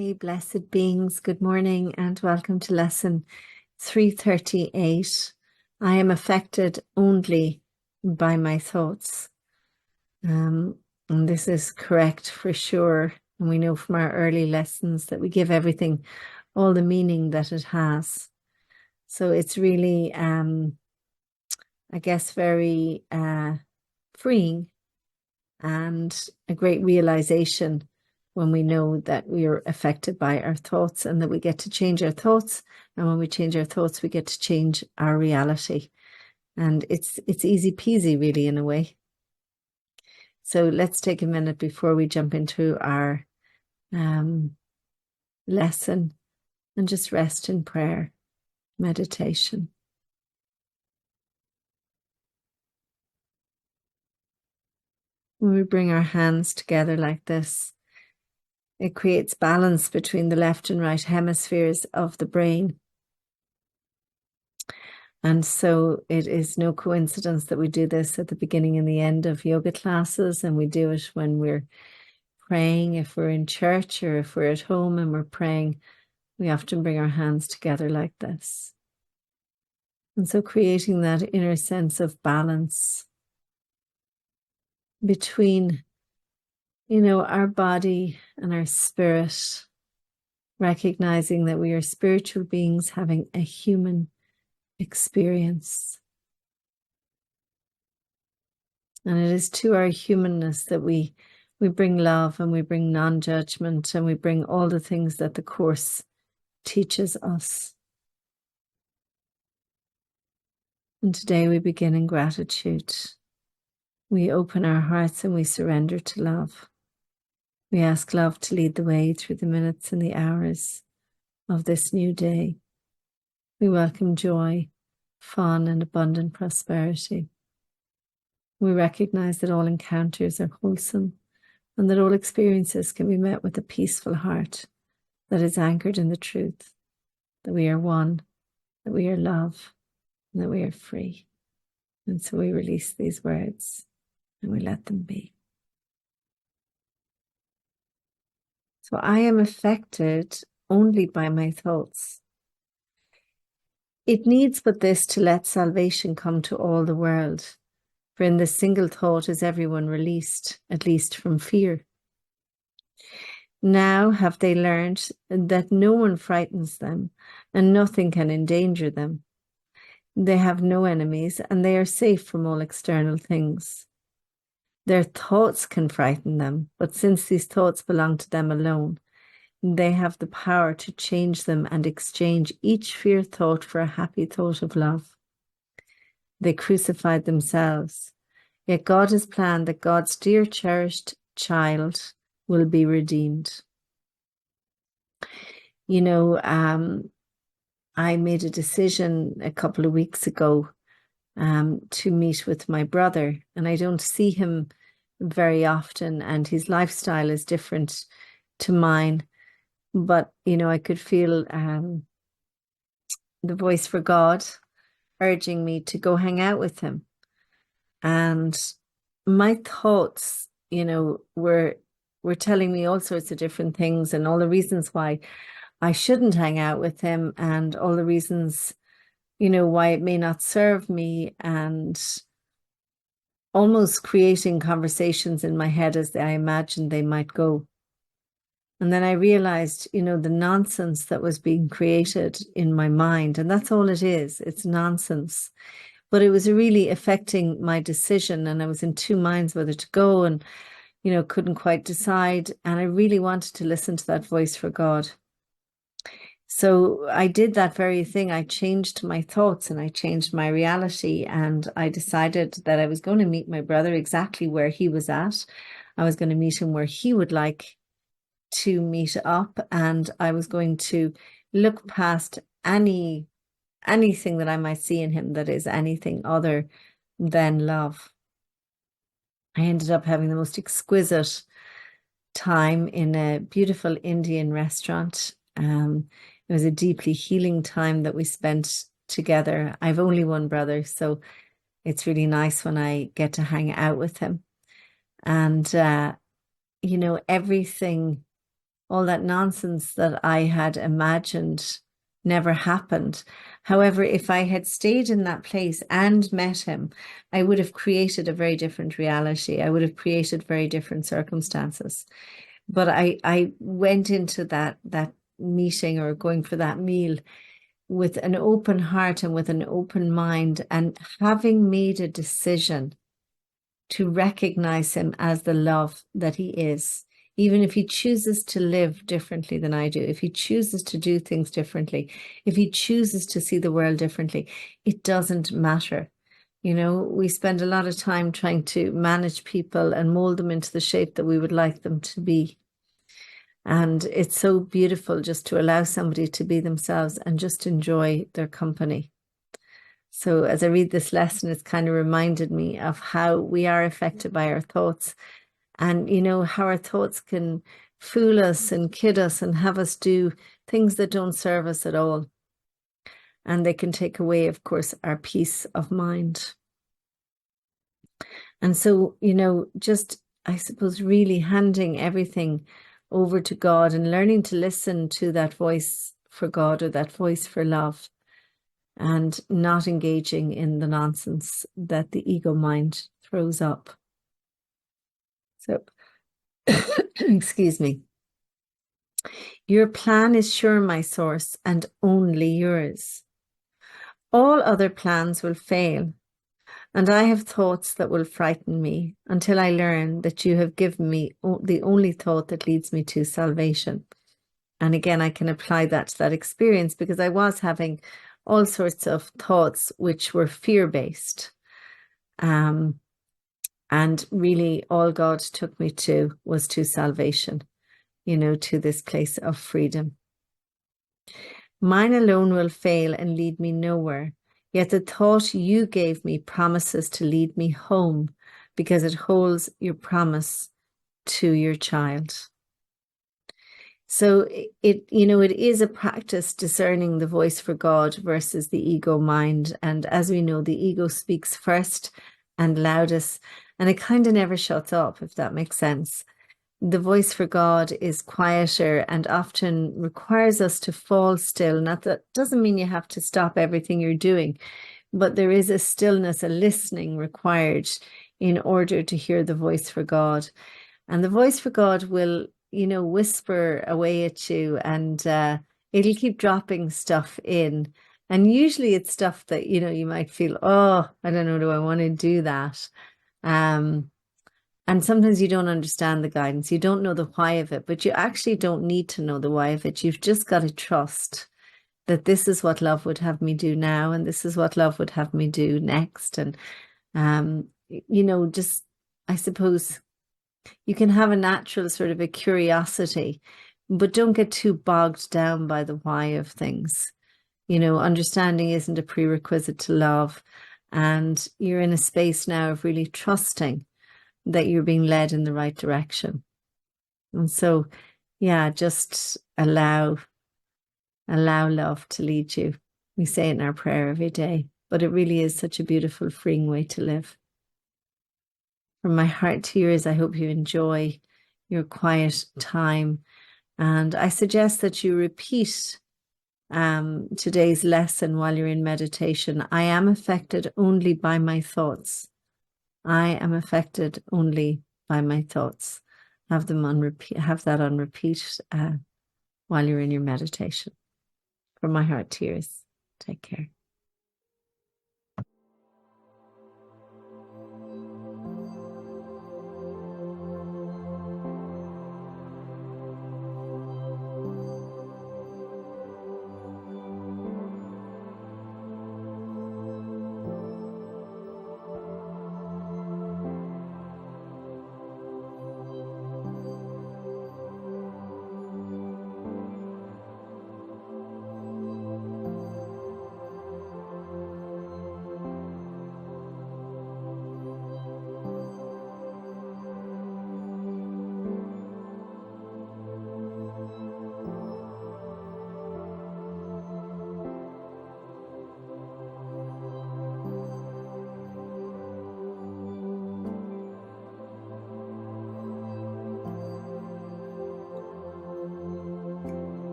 Hey, blessed beings, good morning and welcome to lesson 338. I am affected only by my thoughts. And this is correct for sure. And we know from our early lessons that we give everything all the meaning that it has. So it's really, I guess, very freeing and a great realization when we know that we are affected by our thoughts and that we get to change our thoughts. And when we change our thoughts, we get to change our reality. And it's easy peasy, really, in a way. So let's take a minute before we jump into our lesson and just rest in prayer, meditation. When we bring our hands together like this, it creates balance between the left and right hemispheres of the brain. And so it is no coincidence that we do this at the beginning and the end of yoga classes, and we do it when we're praying. If we're in church or if we're at home and we're praying, we often bring our hands together like this. And so creating that inner sense of balance between, our body and our spirit, recognizing that we are spiritual beings having a human experience. And it is to our humanness that we bring love and we bring non-judgment and we bring all the things that the Course teaches us. And today we begin in gratitude. We open our hearts and we surrender to love. We ask love to lead the way through the minutes and the hours of this new day. We welcome joy, fun, and abundant prosperity. We recognize that all encounters are wholesome and that all experiences can be met with a peaceful heart that is anchored in the truth, that we are one, that we are love, and that we are free. And so we release these words and we let them be. So I am affected only by my thoughts. It needs but this to let salvation come to all the world. For in this single thought is everyone released, at least from fear. Now have they learned that no one frightens them and nothing can endanger them. They have no enemies and they are safe from all external things. Their thoughts can frighten them, but since these thoughts belong to them alone, they have the power to change them and exchange each fear thought for a happy thought of love. They crucified themselves, yet God has planned that God's dear cherished child will be redeemed. I made a decision a couple of weeks ago to meet with my brother, and I don't see him very often, and his lifestyle is different to mine. But, I could feel the voice for God urging me to go hang out with him. And my thoughts, were telling me all sorts of different things and all the reasons why I shouldn't hang out with him and all the reasons, why it may not serve me, and almost creating conversations in my head as I imagined they might go. And then I realized, the nonsense that was being created in my mind, and that's all it is. It's nonsense. But it was really affecting my decision, and I was in two minds whether to go and, couldn't quite decide. And I really wanted to listen to that voice for God. So I did that very thing. I changed my thoughts and I changed my reality. And I decided that I was going to meet my brother exactly where he was at. I was going to meet him where he would like to meet up. And I was going to look past anything that I might see in him that is anything other than love. I ended up having the most exquisite time in a beautiful Indian restaurant. It was a deeply healing time that we spent together. I've only one brother, so it's really nice when I get to hang out with him. And, everything all that nonsense that I had imagined never happened. However, if I had stayed in that place and met him, I would have created a very different reality. I would have created very different circumstances. But I went into that meeting or going for that meal with an open heart and with an open mind, and having made a decision to recognize him as the love that he is. Even if he chooses to live differently than I do, if he chooses to do things differently, if he chooses to see the world differently, it doesn't matter. You know, we spend a lot of time trying to manage people and mold them into the shape that we would like them to be. And it's so beautiful just to allow somebody to be themselves and just enjoy their company. So as I read this lesson, it's kind of reminded me of how we are affected by our thoughts, and, you know, how our thoughts can fool us and kid us and have us do things that don't serve us at all. And they can take away, of course, our peace of mind. And so, you know, just, I suppose, really handing everything over to God and learning to listen to that voice for God, or that voice for love, and not engaging in the nonsense that the ego mind throws up. So, excuse me. Your plan is sure, my source, and only yours. All other plans will fail, and I have thoughts that will frighten me until I learn that you have given me the only thought that leads me to salvation. And again, I can apply that to that experience, because I was having all sorts of thoughts which were fear-based. And really all God took me to was to salvation, you know, to this place of freedom. Mine alone will fail and lead me nowhere. Yet the thought you gave me promises to lead me home, because it holds your promise to your child. So it, you know, it is a practice discerning the voice for God versus the ego mind. And as we know, the ego speaks first and loudest, and it kind of never shuts up, if that makes sense. The voice for God is quieter and often requires us to fall still. Not that doesn't mean you have to stop everything you're doing, but there is a stillness, a listening required in order to hear the voice for God. And the voice for God will, you know, whisper away at you, and it'll keep dropping stuff in. And usually it's stuff that, you know, you might feel, oh, I don't know, do I want to do that? And sometimes you don't understand the guidance. You don't know the why of it, but you actually don't need to know the why of it. You've just got to trust that this is what love would have me do now, and this is what love would have me do next. And, you know, just, I suppose you can have a natural sort of a curiosity, but don't get too bogged down by the why of things. You know, understanding isn't a prerequisite to love. And you're in a space now of really trusting that you're being led in the right direction. And so, yeah, just allow love to lead you. We say it in our prayer every day, but it really is such a beautiful, freeing way to live. From my heart to yours, I hope you enjoy your quiet time. And I suggest that you repeat today's lesson while you're in meditation. I am affected only by my thoughts. I am affected only by my thoughts. Have them on repeat. Have that on repeat while you're in your meditation. From my heart to yours. Take care.